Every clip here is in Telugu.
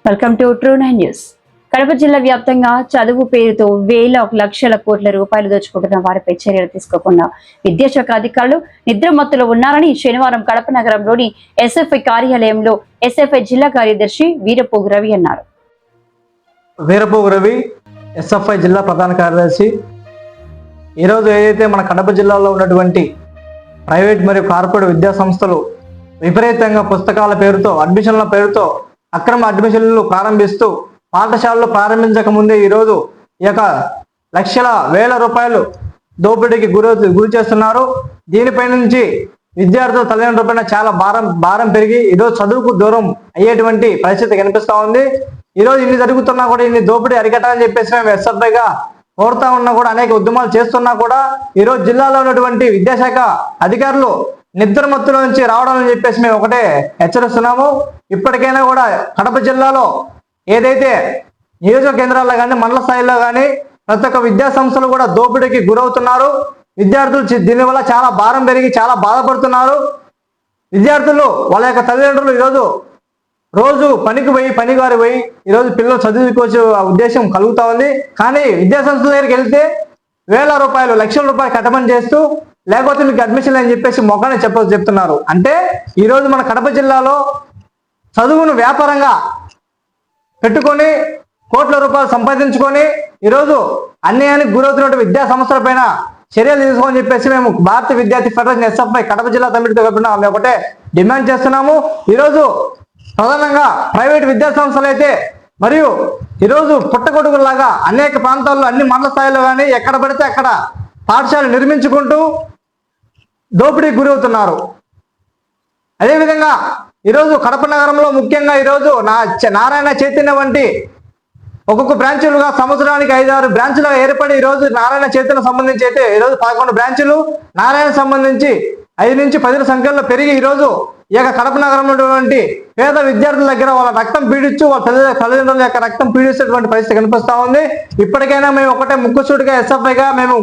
Welcome to true 9 news. Kadapa జిల్లా వ్యాప్తంగా చదువు పేరుతో వేల లక్షల కోట్ల రూపాయలు దోచుకుంటున్న వారిపై చర్యలు తీసుకోకుండా విద్యాశాఖ అధికారులు నిద్రమత్తులో ఉన్నారని శనివారం కడప నగరంలోని ఎస్ఎఫ్ఐ కార్యాలయంలో ఎస్ఎఫ్ఐ జిల్లా కార్యదర్శి వీరపోగు రవి అన్నారు. వీరపోగు రవి, ఎస్ఎఫ్ఐ జిల్లా ప్రధాన కార్యదర్శి. ఈరోజు ఏదైతే మన కడప జిల్లాలో ఉన్నటువంటి ప్రైవేట్ మరియు కార్పొరేట్ విద్యా సంస్థలు విపరీతంగా పుస్తకాల పేరుతో, అడ్మిషన్ల పేరుతో అక్రమ అడ్మిషన్లు ప్రారంభిస్తూ పాఠశాలలు ప్రారంభించక ముందే ఈరోజు ఈ యొక్క లక్షల వేల రూపాయలు దోపిడీకి గురి చేస్తున్నారు. దీనిపై నుంచి విద్యార్థుల తల్లిదండ్రులపైన చాలా భారం పెరిగి ఈరోజు చదువుకు దూరం అయ్యేటువంటి పరిస్థితి కనిపిస్తూ ఉంది. ఈరోజు ఇన్ని జరుగుతున్నా కూడా ఇన్ని దోపిడీ అరికట్టాలని చెప్పేసి మేము ఎస్ఎఫ్ఐగా కోరుతా ఉన్నా కూడా, అనేక ఉద్యమాలు చేస్తున్నా కూడా ఈరోజు జిల్లాలో ఉన్నటువంటి విద్యాశాఖ అధికారులు నిద్రమత్తుల నుంచి రావడం చెప్పేసి మేము ఒకటే హెచ్చరిస్తున్నాము. ఇప్పటికైనా కూడా కడప జిల్లాలో ఏదైతే నియోజక కేంద్రాల్లో కానీ మండల స్థాయిలో కానీ ప్రతి ఒక్క విద్యా సంస్థలు కూడా దోపిడీకి గురవుతున్నారు. విద్యార్థులు దీనివల్ల చాలా భారం పెరిగి చాలా బాధపడుతున్నారు. విద్యార్థులు వాళ్ళ యొక్క తల్లిదండ్రులు ఈరోజు రోజు పనివారి పోయి ఈరోజు పిల్లలు చదువుకోవచ్చు ఉద్దేశం కలుగుతా ఉంది. కానీ విద్యా సంస్థల దగ్గరికి వెళ్తే వేల రూపాయలు, లక్షల రూపాయలు కట్టమని చేస్తూ, లేకపోతే మీకు అడ్మిషన్ అని చెప్పేసి మొక్కని చెప్తున్నారు. అంటే ఈరోజు మన కడప జిల్లాలో చదువును వ్యాపారంగా పెట్టుకొని కోట్ల రూపాయలు సంపాదించుకొని ఈరోజు అన్యాయానికి గురవుతున్న విద్యా సంస్థల పైన చర్యలు తీసుకోమని చెప్పేసి మేము భారత విద్యార్థి ఫెడరేషన్ ఎస్ఎఫ్ఐ కడప జిల్లా కమిటీతో మేము ఒకటే డిమాండ్ చేస్తున్నాము. ఈరోజు ప్రధానంగా ప్రైవేట్ విద్యా సంస్థలు అయితే మరియు ఈరోజు పుట్టగొడుగులాగా అనేక ప్రాంతాల్లో, అన్ని మండల స్థాయిలో కానీ ఎక్కడ పడితే అక్కడ పాఠశాలలు నిర్మించుకుంటూ దోపిడీకి గురవుతున్నారు. అదేవిధంగా ఈరోజు కడప నగరంలో ముఖ్యంగా ఈరోజు నారాయణ చైతన్య వంటి ఒక్కొక్క బ్రాంచులుగా సంవత్సరానికి 5-6 బ్రాంచులుగా ఏర్పడి ఈరోజు నారాయణ చైతన్య సంబంధించి అయితే ఈరోజు 11 బ్రాంచులు, నారాయణ సంబంధించి 5 నుంచి 10 సంఖ్యలో పెరిగి ఈరోజు ఈ యొక్క కడప నగరంలో ఉన్నటువంటి పేద విద్యార్థుల దగ్గర వాళ్ళ రక్తం పీడించు, వాళ్ళ తల్లిదండ్రుల యొక్క రక్తం పీడిస్తున్నటువంటి పరిస్థితి కనిపిస్తా ఉంది. ఇప్పటికైనా మేము ఒకటే ముక్కుసూటిగా ఎస్ఎఫ్ఐగా మేము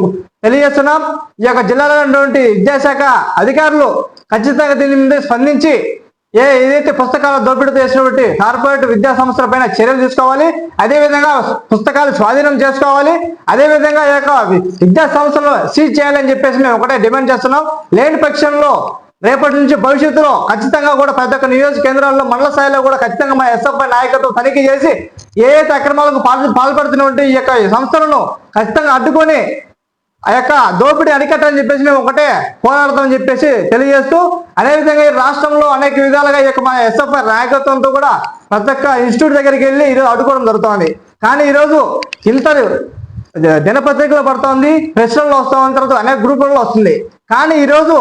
తెలియజేస్తున్నాం. ఈ యొక్క జిల్లాలో ఉన్నటువంటి విద్యాశాఖ అధికారులు ఖచ్చితంగా దీని మీద స్పందించి ఏదైతే పుస్తకాల దోపిడీ చేసినటువంటి కార్పొరేట్ విద్యా సంస్థల పైన చర్యలు తీసుకోవాలి. అదేవిధంగా పుస్తకాలు స్వాధీనం చేసుకోవాలి. అదేవిధంగా ఈ యొక్క విద్యా సంస్థలు సీజ్ చేయాలని చెప్పేసి మేము ఒకటే డిమాండ్ చేస్తున్నాం. లేని పక్షంలో రేపటి నుంచి భవిష్యత్తులో ఖచ్చితంగా కూడా ప్రతి ఒక్క నియోజక కేంద్రాల్లో, మండల స్థాయిలో కూడా ఖచ్చితంగా మా ఎస్ఎఫ్ఐ నాయకత్వం తనిఖీ చేసి ఏదైతే అక్రమాలకు పాల్పడుతున్నటువంటి ఈ యొక్క సంస్థలను ఖచ్చితంగా అడ్డుకొని ఆ యొక్క దోపిడీ అరికట్టని చెప్పేసి మేము ఒకటే పోరాడతామని చెప్పేసి తెలియజేస్తూ, అదేవిధంగా ఈ రాష్ట్రంలో అనేక విధాలుగా ఈ యొక్క మా ఎస్ఎఫ్ఐ నాయకత్వంతో కూడా ప్రతి ఒక్క ఇన్స్టిట్యూట్ దగ్గరికి వెళ్ళి ఈరోజు అడ్డుకోవడం జరుగుతుంది. కానీ ఈరోజు ఇంత దినపత్రికలో పడుతోంది, ప్రెస్లలో వస్తుంది, తర్వాత అనేక గ్రూపులలో వస్తుంది. కానీ ఈరోజు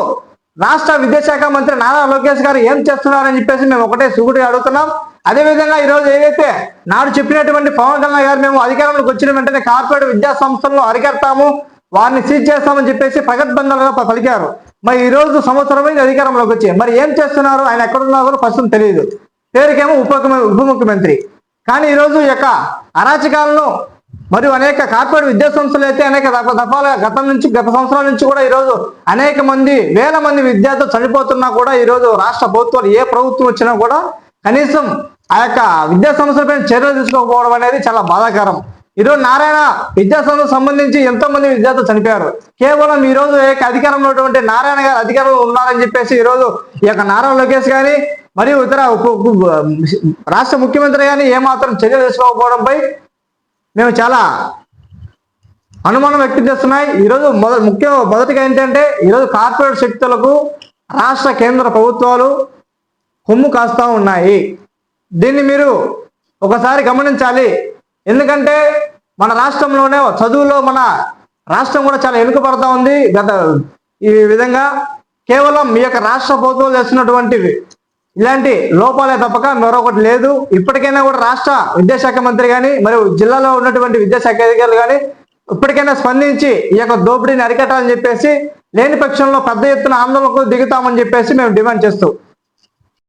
రాష్ట్ర విద్యాశాఖ మంత్రి నారా లోకేష్ గారు ఏం చేస్తున్నారని చెప్పేసి మేము ఒకటే సుగుడి అడుగుతున్నాం. అదేవిధంగా ఈరోజు ఏదైతే నాడు చెప్పినటువంటి పవన్ కళ్యాణ్ గారు మేము అధికారంలోకి వచ్చిన వెంటనే కార్పొరేట్ విద్యా సంస్థలను అరికడతాము, వారిని సీజ్ చేస్తామని చెప్పేసి ప్రగతిబంధంగా పలికారు. మరి ఈ రోజు సంవత్సరమైంది అధికారంలోకి వచ్చి, మరి ఏం చేస్తున్నారు, ఆయన ఎక్కడున్నా కూడా ప్రస్తుతం తెలియదు. పేరుకేమో ఉప ముఖ్యమంత్రి. కానీ ఈరోజు ఈ యొక్క అరాచకాలను మరియు అనేక కార్పొరేట్ విద్యా సంస్థలు అయితే అనేక దఫాలుగా గత సంవత్సరాల నుంచి కూడా ఈరోజు అనేక మంది, వేల మంది విద్యార్థులు చనిపోతున్నా కూడా ఈరోజు రాష్ట్ర ప్రభుత్వాలు ఏ ప్రభుత్వం వచ్చినా కూడా కనీసం ఆ యొక్క విద్యా సంస్థలపై చర్యలు తీసుకోకపోవడం అనేది చాలా బాధాకరం. ఈరోజు నారాయణ విద్యా సంస్థలకు సంబంధించి ఎంతో మంది విద్యార్థులు చనిపోయారు. కేవలం ఈ రోజు అధికారంలో ఉన్నటువంటి నారాయణ గారు అధికారంలో ఉన్నారని చెప్పేసి ఈరోజు ఈ యొక్క నారా లోకేష్ గాని మరియు ఇతర రాష్ట్ర ముఖ్యమంత్రి గాని ఏమాత్రం చర్యలు తీసుకోకపోవడంపై మేము చాలా అనుమానం వ్యక్తం చేస్తున్నాయి. ఈరోజు మొదటిగా ఏంటంటే ఈరోజు కార్పొరేట్ శక్తులకు రాష్ట్ర కేంద్ర ప్రభుత్వాలు కొమ్ము కాస్తా ఉన్నాయి. దీన్ని మీరు ఒకసారి గమనించాలి. ఎందుకంటే మన రాష్ట్రంలోనే చదువులో మన రాష్ట్రం కూడా చాలా వెనుకబడతా ఉంది. ఈ విధంగా కేవలం మీ యొక్క రాష్ట్ర ప్రభుత్వాలు చేస్తున్నటువంటి ఇలాంటి లోపాలే తప్పక మరొకటి లేదు. ఇప్పటికైనా కూడా రాష్ట్ర విద్యాశాఖ మంత్రి కానీ మరియు జిల్లాలో ఉన్నటువంటి విద్యాశాఖ అధికారులు కానీ ఇప్పటికైనా స్పందించి ఈ యొక్క దోపిడీని అరికట్టాలని చెప్పేసి, లేని పక్షంలో పెద్ద ఎత్తున ఆందోళనకు దిగుతామని చెప్పేసి మేము డిమాండ్ చేస్తూ